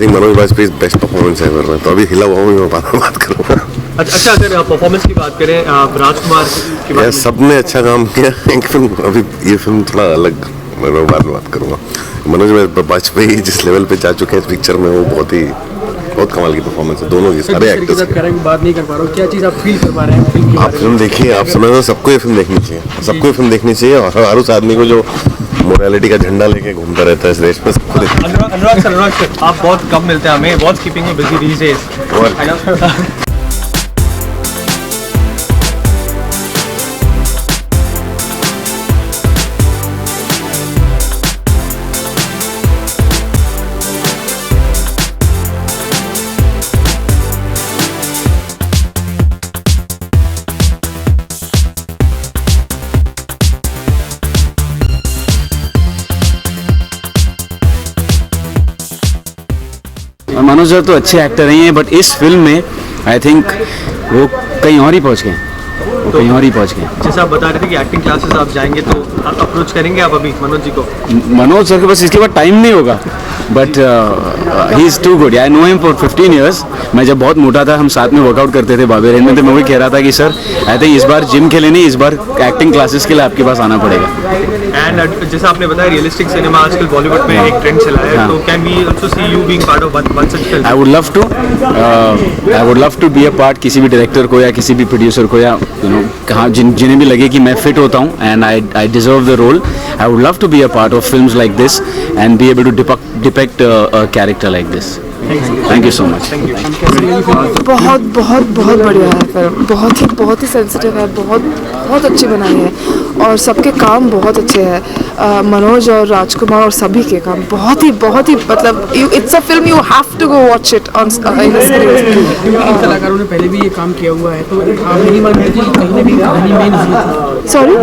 Think Manoj Bajpayee best performance ever में, तो अभी हिला हुआ हूँ मैं बात करूँगा। अच्छा, अगर परफॉर्मेंस की बात करें राजकुमार की बात सबने अच्छा काम किया। एक फिल्म अभी ये फिल्म थोड़ा अलग, मैं बाद में बात करूँगा। मनोज बाजपेयी जिस लेवल पे जा चुके हैं इस पिक्चर में, वो बहुत कमाल की परफॉर्मेंस है दोनों की, सारे एक्टर्स की। बात नहीं कर पा रहा हूँ, क्या चीज़ आप फील कर पा रहे हैं फिल्म? आप फिल्म देखिए, आप समझ रहे, सबको ये फिल्म देखनी चाहिए, सबको ये फिल्म देखनी चाहिए। और हर उस आदमी को जो मोरालिटी का झंडा लेके घूमता रहता है इस देश में, सबको देखना चाहिए। अनुराग सर, आप बहुत कम मिलते हैं हमें, बहुत कीपिंग में busy these days. Manoj sir तो अच्छे एक्टर ही हैं, बट इस फिल्म में आई थिंक वो कहीं और ही पहुंच गए, जैसे आप बता रहे थे कि एक्टिंग क्लासेस आप जाएंगे, तो आप अप्रोच करेंगे आप अभी मनोज जी को? मनोज सर के पास इसके बाद टाइम नहीं होगा, but he is too good. I know him for 15 years। मैं जब बहुत मोटा था, हम साथ में वर्कआउट करते थे बाबे रेंज में, तो मैं वही कह रहा था कि सर आई थिंक इस बार जिम के लिए नहीं, इस बार एक्टिंग क्लासेस के लिए आपके पास आना पड़ेगा। एंड जैसे आपने बताया रियलिस्टिक सिनेमा आजकल बॉलीवुड में एक ट्रेंड चला है, तो can we also see you being part of one such film? I would love to be a part, किसी भी डायरेक्टर को या किसी भी प्रोड्यूसर को, या कहाँ जिन्हें भी लगे कि मैं फिट होता हूँ and I deserve the role, I would love to be a part of films like this and be able to depict a character like this. Thank you so much. बहुत बहुत बहुत बढ़िया है फिल्म, बहुत ही sensitive है, बहुत अच्छी बनाई है और सबके काम बहुत अच्छे हैं। मनोज और राजकुमार और सभी के काम बहुत ही मतलब it's a film you have to go watch it on screen. कलाकारों ने पहले भी ये काम किया हुआ है, तो आप नहीं मानते कि कहीं ना कहीं कहानी मेन है? सॉरी,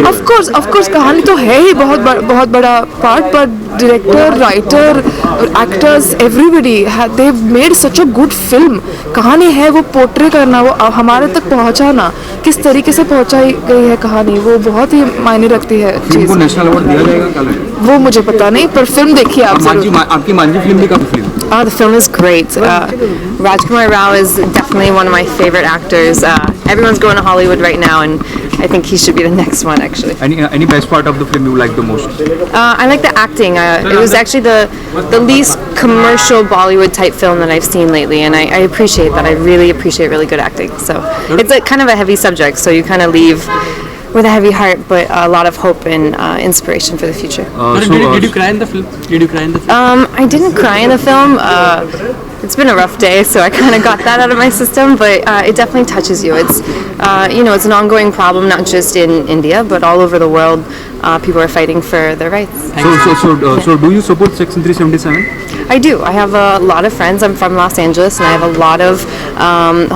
ऑफ कोर्स कहानी तो है ही बहुत बड़ा पार्ट, पर director, writer, actors, everybody they made such a good film. कहानी है वो पोर्ट्रे करना, वो हमारे तक पहुंचाना, किस तरीके से पहुंचाई गई है कहानी, वो बहुत ही मायने रखती है चीज़। नेशनल अवार्ड दिया जाएगा कल? वो मुझे पता नहीं, पर फिल्म देखिए आप जरूर। आपकी मांझी फिल्म भी काफी film. The film is great. Rajkumar Rao is definitely one of my favorite actors. Everyone's going to Hollywood right now, and I think he should be the next one, actually. Any best part of the film you like the most? I like the acting. It was actually the least commercial Bollywood type film that I've seen lately, and I appreciate that. I really appreciate really good acting. So it's kind of a heavy subject, so you kind of leave with a heavy heart, but a lot of hope and inspiration for the future. Did you cry in the film? I didn't cry in the film. It's been a rough day, so I kind of got that out of my system, but it definitely touches you. It's it's an ongoing problem, not just in India, but all over the world. People are fighting for their rights. So do you support Section 377? I do. I have a lot of friends. I'm from Los Angeles, and I have a lot of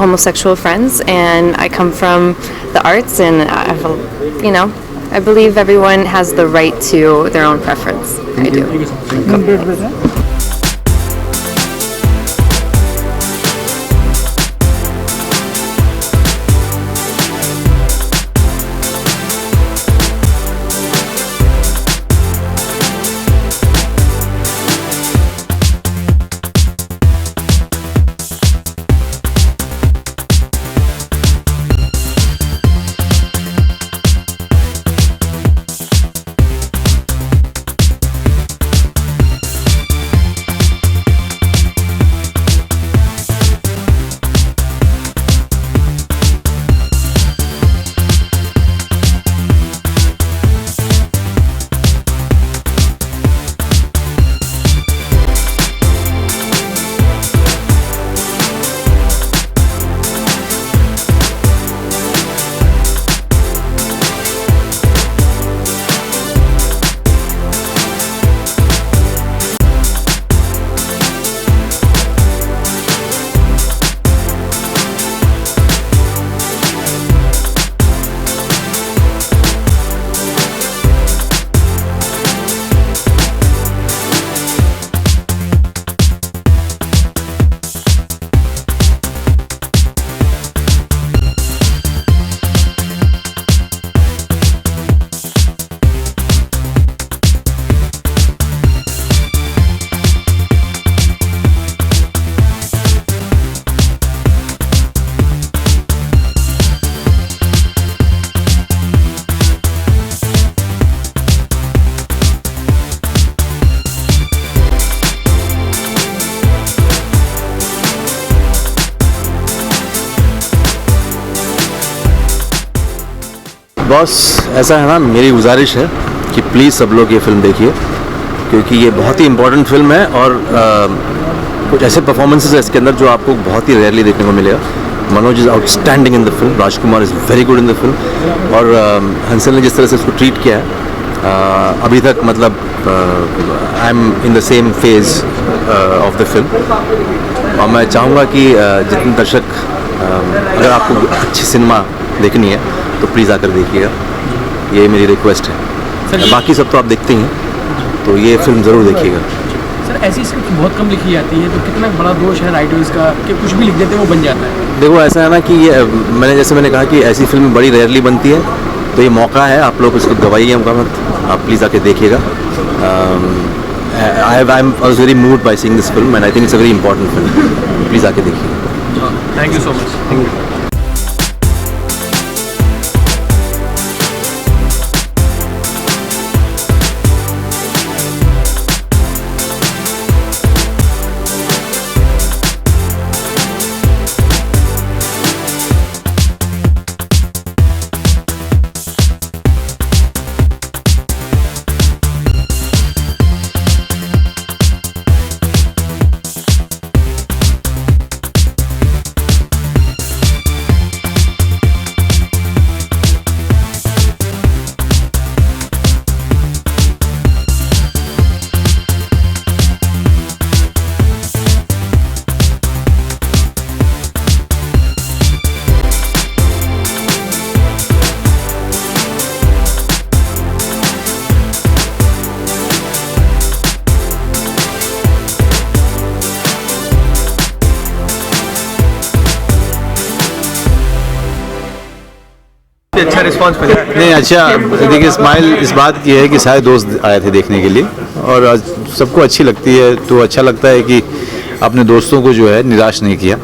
homosexual friends, and I come from the arts, and I believe everyone has the right to their own preference. I do. Boss, ऐसा है ना, मेरी गुजारिश है कि please सब लोग ये फिल्म देखिए, क्योंकि ये बहुत ही इम्पोर्टेंट फिल्म है और कुछ ऐसे परफॉर्मेंसेस है इसके अंदर जो आपको बहुत ही रेयरली देखने को मिलेगा। Manoj is outstanding in the film, Rajkumar is very good in the film, और हंसल ने जिस तरह से उसको ट्रीट किया है अभी तक, मतलब I am in the same phase of the film. और मैं चाहूँगा कि जितने दर्शक अगर आपको अच्छी सिनेमा देखनी है तो प्लीज़ आकर देखिएगा, ये मेरी रिक्वेस्ट है। बाकी सब तो आप देखते ही हैं, तो ये फिल्म ज़रूर देखिएगा। सर ऐसी स्क्रिप्ट बहुत कम लिखी जाती है, तो कितना बड़ा दोष है राइटर्स का कि कुछ भी लिख देते हैं वो बन जाता है। देखो ऐसा है ना कि ये मैंने कहा कि ऐसी फिल्म बड़ी रेयरली बनती है, तो ये मौका है, आप लोग इसको गवाइए हमका मत, आप प्लीज़ आके देखिएगा। I was very moved by seeing this film and I think it's a very important film, please आके देखिए। Thank you so much. Thank you. अच्छा रिस्पांस मिला है। नहीं अच्छा, देखिए स्माइल इस बात की है कि सारे दोस्त आए थे देखने के लिए और सबको अच्छी लगती है, तो अच्छा लगता है कि अपने दोस्तों को जो है निराश नहीं किया,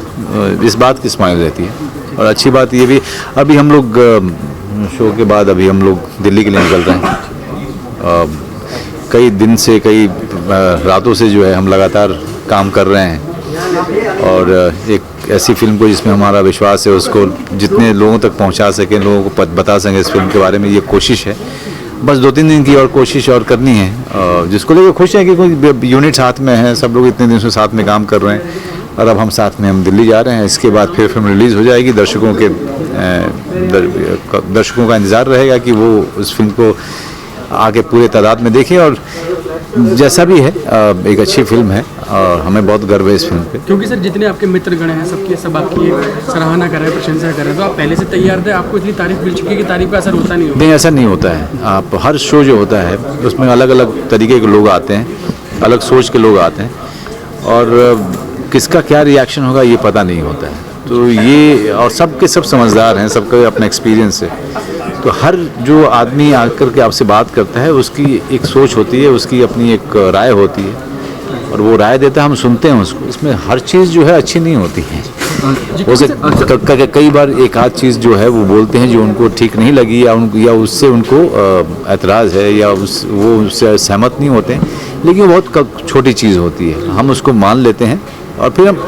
इस बात की स्माइल रहती है। और अच्छी बात ये भी, अभी हम लोग शो के बाद अभी हम लोग दिल्ली के लिए निकल रहे हैं। कई दिन से, कई रातों से जो है हम लगातार काम कर रहे हैं और एक ऐसी फिल्म को जिसमें हमारा विश्वास है उसको जितने लोगों तक पहुंचा सकें, लोगों को बता सकें इस फिल्म के बारे में, ये कोशिश है। बस 2-3 दिन की और कोशिश और करनी है, जिसको लेकर खुश है कि कोई यूनिट साथ में है, सब लोग इतने दिन से साथ में काम कर रहे हैं और अब हम साथ में हम दिल्ली जा रहे हैं। इसके बाद फिर फिल्म रिलीज़ हो जाएगी, दर्शकों का इंतज़ार रहेगा कि वो उस फिल्म को आगे पूरे तादाद में देखें। और जैसा भी है एक अच्छी फिल्म है और हमें बहुत गर्व है इस फिल्म पे। क्योंकि सर जितने आपके मित्रगण हैं सबके सब आपकी सराहना कर रहे हैं, प्रशंसा कर रहे हैं, तो आप पहले से तैयार थे, आपको इतनी तारीफ मिल चुकी है कि तारीफ का असर होता नहीं होगा? नहीं, ऐसा नहीं होता है। आप हर शो जो होता है उसमें अलग अलग तरीके के लोग आते हैं, अलग सोच के लोग आते हैं और किसका क्या रिएक्शन होगा ये पता नहीं होता है। तो ये, और सबके सब समझदार हैं, सबका अपना एक्सपीरियंस है, तो हर जो आदमी आकर के आपसे बात करता है उसकी एक सोच होती है, उसकी अपनी एक राय होती है और वो राय देता है, हम सुनते हैं उसको। इसमें हर चीज़ जो है अच्छी नहीं होती है, उसे कई बार एक आध चीज़ जो है वो बोलते हैं जो उनको ठीक नहीं लगी या उससे उनको एतराज़ है या वो उससे सहमत नहीं होते हैं, लेकिन वो बहुत छोटी चीज़ होती है, हम उसको मान लेते हैं और फिर हम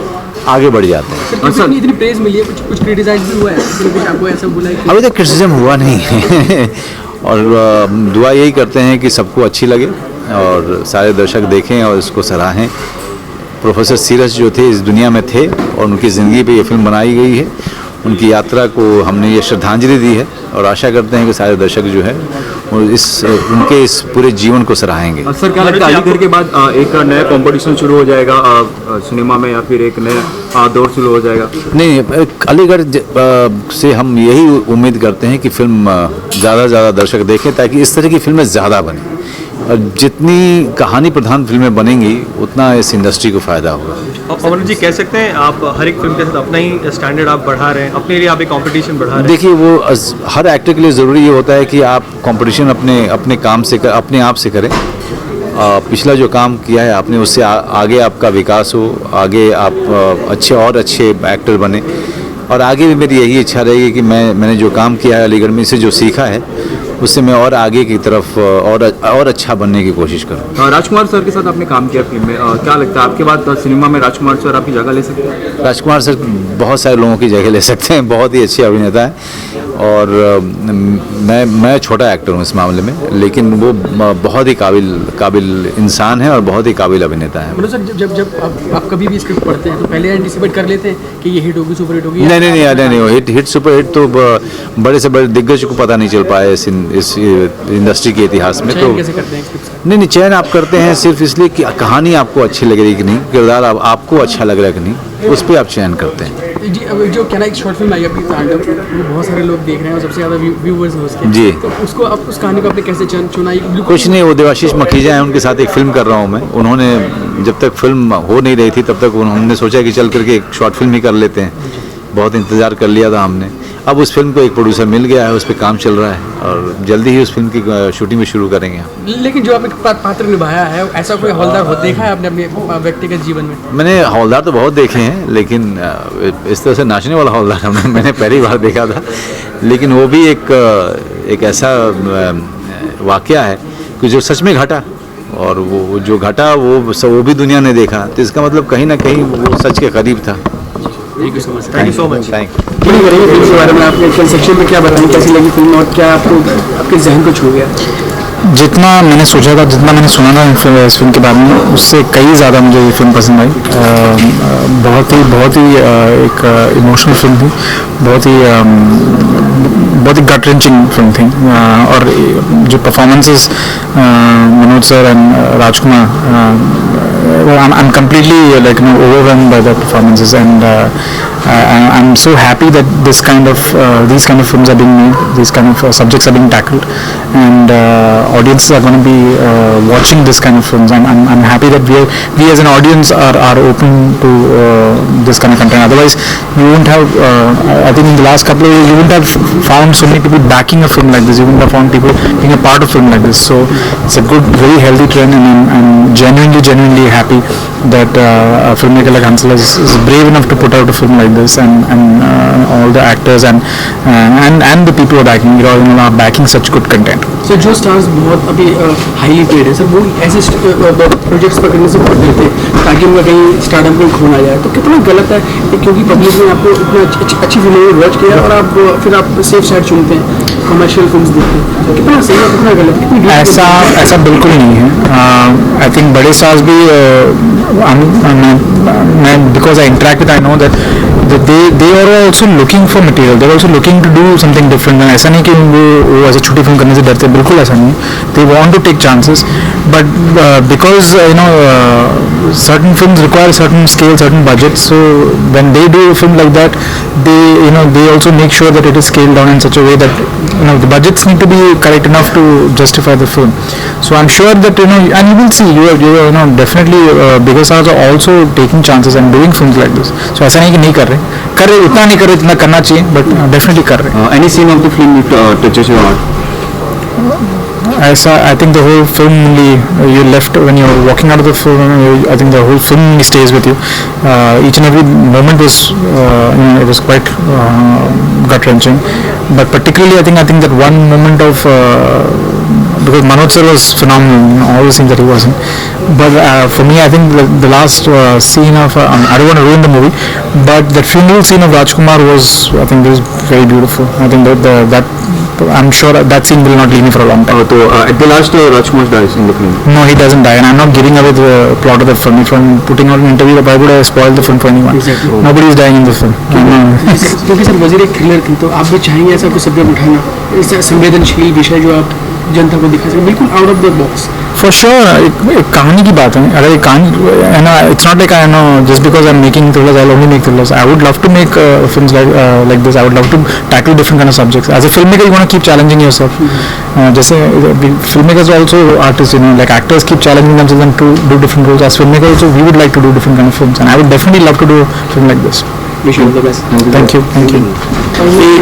आगे बढ़ जाते हैं। सर इतनी प्रेज मिली है, कुछ क्रिटिसाइज भी हुआ है, कुछ आपको ऐसा बोला है कि अभी तक क्रिटिसिज्म हुआ नहीं है और दुआ यही करते हैं कि सबको अच्छी लगे और सारे दर्शक देखें और इसको सराहें। प्रोफेसर सीरस जो थे इस दुनिया में थे और उनकी ज़िंदगी पे ये फिल्म बनाई गई है, उनकी यात्रा को हमने ये श्रद्धांजलि दी है और आशा करते हैं कि सारे दर्शक जो है उनके इस पूरे जीवन को सराहेंगे। सर क्या लगता है अलीगढ़ के बाद एक नया कंपटीशन शुरू हो जाएगा सिनेमा में, या फिर एक नया दौर शुरू हो जाएगा? नहीं, अलीगढ़ से हम यही उम्मीद करते हैं कि फिल्म ज़्यादा से ज़्यादा दर्शक देखें ताकि इस तरह की फिल्में ज़्यादा बनें और जितनी कहानी प्रधान फिल्में बनेंगी उतना इस इंडस्ट्री को फ़ायदा होगा। अमर जी कह सकते हैं आप हर एक फिल्म के साथ अपना ही स्टैंडर्ड आप बढ़ा रहे हैं, अपने लिए आप एक कंपटीशन बढ़ा रहे हैं? देखिए, वो हर एक्टर के लिए ज़रूरी ये होता है कि आप कंपटीशन अपने काम से अपने आप से करें। पिछला जो काम किया है आपने उससे आगे आपका विकास हो, आगे आप अच्छे अच्छे एक्टर बने और आगे भी मेरी यही इच्छा रहेगी कि मैंने जो काम किया है अलीगढ़ में, इससे जो सीखा है उससे मैं और आगे की तरफ और अच्छा बनने की कोशिश करूँ। राजकुमार सर के साथ आपने काम किया फिल्म में, क्या लगता है आपके बाद सिनेमा में राजकुमार सर आपकी जगह ले सकते हैं? राजकुमार सर बहुत सारे लोगों की जगह ले सकते हैं, बहुत ही अच्छे अभिनेता हैं और मैं छोटा एक्टर हूँ इस मामले में, लेकिन वो बहुत ही काबिल इंसान है और बहुत ही काबिल अभिनेता है। मतलब सर जब आप कभी भी स्क्रिप्ट पढ़ते हैं तो पहले एंटिसिपेट कर लेते हैं कि ये हिट होगी, सुपर हिट होगी? नहीं, हिट सुपर हिट तो बड़े से बड़े दिग्गज को पता नहीं चल पाया इस इंडस्ट्री के इतिहास में। तो कैसे करते हैं स्क्रिप्ट? नहीं, चयन आप करते हैं सिर्फ इसलिए कि कहानी आपको अच्छी लग रही कि नहीं, किरदार आपको अच्छा लग रहा है कि नहीं, उस पर आप चयन करते हैं। जी, अब जो क्या ना एक शॉर्ट फिल्म आई अभी तांडव, वो बहुत सारे लोग देख रहे हैं और सबसे ज़्यादा व्यूवर्स हैं उसके। जी। तो उसको आप उस कहानी को आपने कैसे चुना? कुछ नहीं, वो देवाशीष मखीजा है, उनके साथ एक फिल्म कर रहा हूँ मैं। उन्होंने जब तक फिल्म हो नहीं रही थी तब तक उन्होंने सोचा कि चल करके एक शॉर्ट फिल्म ही कर लेते हैं। बहुत इंतज़ार कर लिया था हमने। अब उस फिल्म को एक प्रोड्यूसर मिल गया है, उस पर काम चल रहा है और जल्दी ही उस फिल्म की शूटिंग भी शुरू करेंगे। लेकिन जो आपने पात्र निभाया है, ऐसा कोई हवलदार हो देखा है आपने अपने व्यक्तिगत जीवन में? मैंने हवलदार तो बहुत देखे हैं, लेकिन इस तरह से नाचने वाला हवलदार मैंने पहली बार देखा था। लेकिन वो भी एक ऐसा वाकया है कि जो सच में घटा, और वो जो घटा वो भी दुनिया ने देखा, तो इसका मतलब कहीं ना कहीं वो सच के करीब था। Thank you so much. Thank you so much. Film करेंगे, फिल्म के बारे में आपने कंसेप्शन में क्या बताएं, कैसी लगी फिल्म और क्या आपके जहन को छू गया? जितना मैंने सोचा था, जितना मैंने सुना था इस फिल्म के बारे में, उससे कई ज़्यादा मुझे ये फिल्म पसंद आई। बहुत ही एक इमोशनल फिल्म थी, बहुत ही गट रेंचिंग फिल्म थी। और जो performances Manoj sir and Rajkumar, I'm completely overwhelmed by the performances, and I'm so happy that these kind of films are being made, these kind of subjects are being tackled, and audiences are going to be watching this kind of films. I'm happy that we as an audience are open to this kind of content. Otherwise, you wouldn't have, I think in the last couple of years, you wouldn't have found so many people backing a film like this. You wouldn't have found people being a part of a film like this. So it's a good, very healthy trend, and I'm genuinely happy that a filmmaker like Hansal is brave enough to put out a film like this, and all the actors and the people who are backing it all, are backing such good content. So जो stars बहुत अभी highly paid है sir, वो ऐसे projects पकड़ने से बहुत डरते हैं ताकि उनका कहीं स्टार्टअप में खो ना जाए, तो कितना गलत है? क्योंकि पब्लिक ने आपको इतना अच्छी फिल्म में वॉच किया और फिर आप सेफ साइड चुनते हैं, कमर्शियल फिल्म्स देखते हैं, तो कितना सही है, कितना गलत है? ऐसा बिल्कुल नहीं है। आई थिंक बड़े स्टार्स भी, मैं because I interact with, I know that they are also looking for material, they are also looking to do something different. ऐसा नहीं कि वो ऐसे छोटी फिल्म करने से डरते, बिल्कुल ऐसा नहीं है। They want to take chances, but because certain films require certain scale, certain budget, so when they do a film like that, they also make sure that it is scaled down in such a way that the budgets need to be correct enough to justify the film. So I'm sure that and you will see, you definitely bigger stars are also taking chances and doing films like this. So ऐसा नहीं कि नहीं कर रहे, उतना नहीं कर रहे जितना करना चाहिए, but definitely कर रहे। Any scene of the film touches your heart? ऐसा, I think the whole film only, you left when you're walking out of the film, I think the whole film only stays with you. Each and every moment was, it was quite gut wrenching, but particularly I think that one moment of, because Manoj sir was phenomenal, all the scenes that he was in, but for me I think the last scene of, I don't want to ruin the movie, but the funeral scene of Rajkumar was, I think it was very beautiful. I think that I'm sure that scene will not leave me for a long time. So at the last, Rajkumar dies in the film. No, he doesn't die, and I'm not giving away the plot of the film. If I'm putting out an interview, why would I spoil the film for anyone? Exactly. Nobody is dying in the film. क्योंकि sir वज़ीर एक thriller थी, तो आप भी चाहेंगे ऐसा कुछ सब्जेक्ट उठाना, ऐसा संवेदनशील विषय जो आप जनता को दिखा सकें, बिल्कुल out of the box? For sure, एक कहानी की बात है। अगर एक कहानी, it's not like I know just because I'm making thrillers, I'll only make thrillers. I would love to make films like this. I would love to tackle different kind of subjects. As a filmmaker, you want to keep challenging yourself. जैसे filmmakers are also artists, like actors keep challenging themselves and to do different roles. As filmmakers, also we would like to do different kind of films, and I would definitely love to do a film like this. Wish you all the best. Thank you.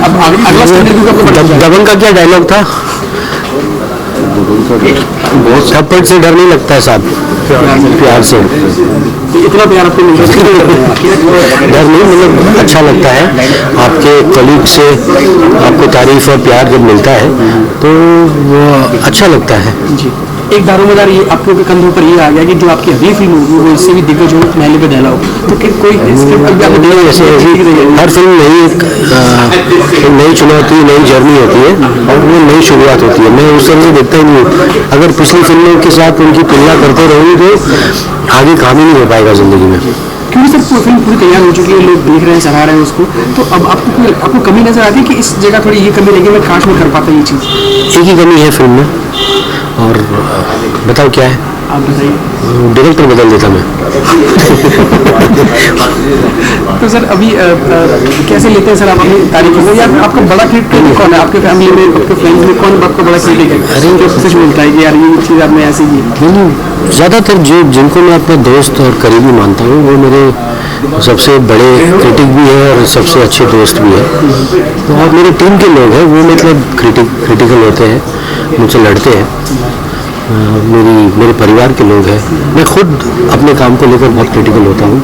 अब अगला दबंग का क्या dialogue था? बहुत थप्पड़ से डर नहीं लगता है साहब, प्यार से। इतना प्यार आपको मिल रहा है? डर नहीं, मतलब अच्छा लगता है आपके कलीग से आपको तारीफ और प्यार जब मिलता है तो वो अच्छा लगता है। जी। एक दारोमदार ये आपके कंधों पर ये आ गया कि जो आपकी अगली फिल्म होगी वो इससे भी दिग्गज हो, पहले पे डाला हो, तो कि कोई स्क्रिप्ट अभी आपने देखा ऐसे हर फिल्म नई चुनौती, नई जर्नी होती है और वो नई शुरुआत होती है। मैं उस तरह से देखता ही नहीं हूँ। अगर पिछली फिल्मों के साथ उनकी तुलना करते रहूँगी तो आगे काम ही नहीं हो पाएगा ज़िंदगी में। क्योंकि सर फिल्म पूरी तैयार हो चुकी है, लोग देख रहे हैं, सराह रहे हैं उसको, तो अब आपको कमी नजर आती है कि इस जगह थोड़ी ये कमी लगी, मैं काश में कर पाता ये चीज़? एक ही कमी है फिल्म में, और बताओ क्या है? आप बताइए। डायरेक्टर बदल देता मैं। तो सर अभी कैसे लेते हैं सर आप अपनी तारीफ को, या आपका बड़ा क्रिटिक कौन है आपके फैमिली में, आपके फ्रेंड्स में, कौन आपका बड़ा क्रिटिक है? अरे जो सच बोलता है कि यार ये चीज़ आपने ऐसे की? ज़्यादातर जिनको मैं अपना दोस्त और करीबी मानता हूँ वो मेरे सबसे बड़े क्रिटिक भी है और सबसे अच्छे दोस्त भी है। तो और मेरे टीम के लोग हैं वो मतलब क्रिटिकल होते हैं, मुझसे लड़ते हैं। मेरे परिवार के लोग हैं। मैं खुद अपने काम को लेकर बहुत क्रिटिकल होता हूँ।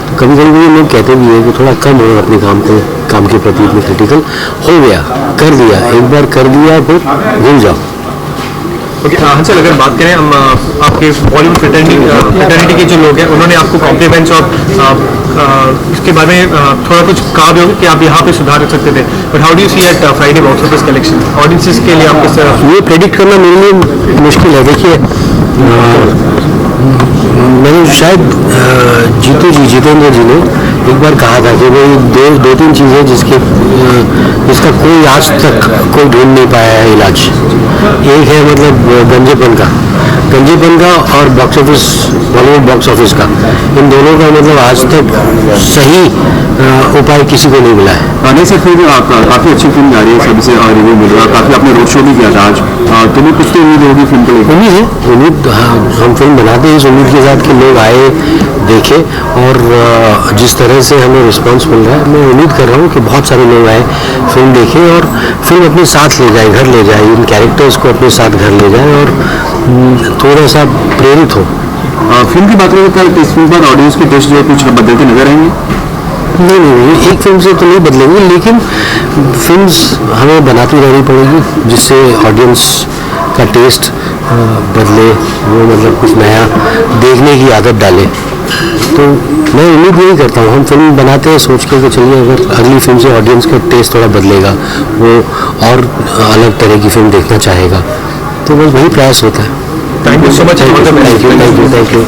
तो कभी कभी मुझे लोग कहते भी हैं कि थोड़ा कम हो अपने काम के प्रति इतने क्रिटिकल हो गया, कर दिया, एक बार कर दिया फिर भूल जाओ। ओके चल, अगर बात करें हम आपके बॉलीवुड फ्रेटर्निटी के जो लोग हैं उन्होंने आपको कॉम्प्लीमेंट्स और इसके बारे में थोड़ा कुछ कहा भी होगा कि आप यहाँ पे सुधार कर सकते थे, but how do you see at Friday box office collection audiences के लिए आप किस तरह? ये प्रेडिक्ट करना मेरे लिए मुश्किल है। देखिए मैंने शायद जितेंद्र जी ने एक बार कहा था कि भाई दो तीन चीज़ें जिसका कोई आज तक कोई ढूंढ नहीं पाया है इलाज। एक है मतलब गंजेपन का और बॉलीवुड बॉक्स ऑफिस का, इन दोनों का मतलब आज तक सही उपाय किसी को नहीं मिला है। नहीं सर, फिर काफ़ी अच्छी फिल्म जा रही है, सभी से रिव्यू मिल रहा है, काफ़ी आपने रोड शो भी किया था आज, तुम्हें कुछ तो उम्मीद होगी फिल्म को लेकर? उम्मीद हम फिल्म बनाते हैं इस उम्मीद के साथ कि लोग आए, देखे, और जिस तरह से हमें रिस्पांस मिल रहा है मैं उम्मीद कर रहा हूँ कि बहुत सारे लोग आए, फिल्म देखें और फिल्म अपने साथ ले जाए, घर ले जाए, इन कैरेक्टर्स को अपने साथ घर ले जाए और थोड़ा सा प्रेरित हो। फिल्म की बात करें तो इस फिल्म पर ऑडियंस के टेस्ट जो है कुछ बदलते नजर आएंगे? नहीं, एक फिल्म से तो नहीं बदलेंगे, लेकिन फिल्म्स हमें बनाती रहनी पड़ेगी जिससे ऑडियंस का टेस्ट बदले, वो मतलब कुछ नया देखने की आदत डाले। तो मैं उम्मीद यही करता हूँ, हम फिल्म बनाते हैं सोच के कि चलिए अगर अगली फिल्म से ऑडियंस का टेस्ट थोड़ा बदलेगा, वो और अलग तरह की फिल्म देखना चाहेगा, तो बस वही प्रयास होता है। Thank you so much. Thank you.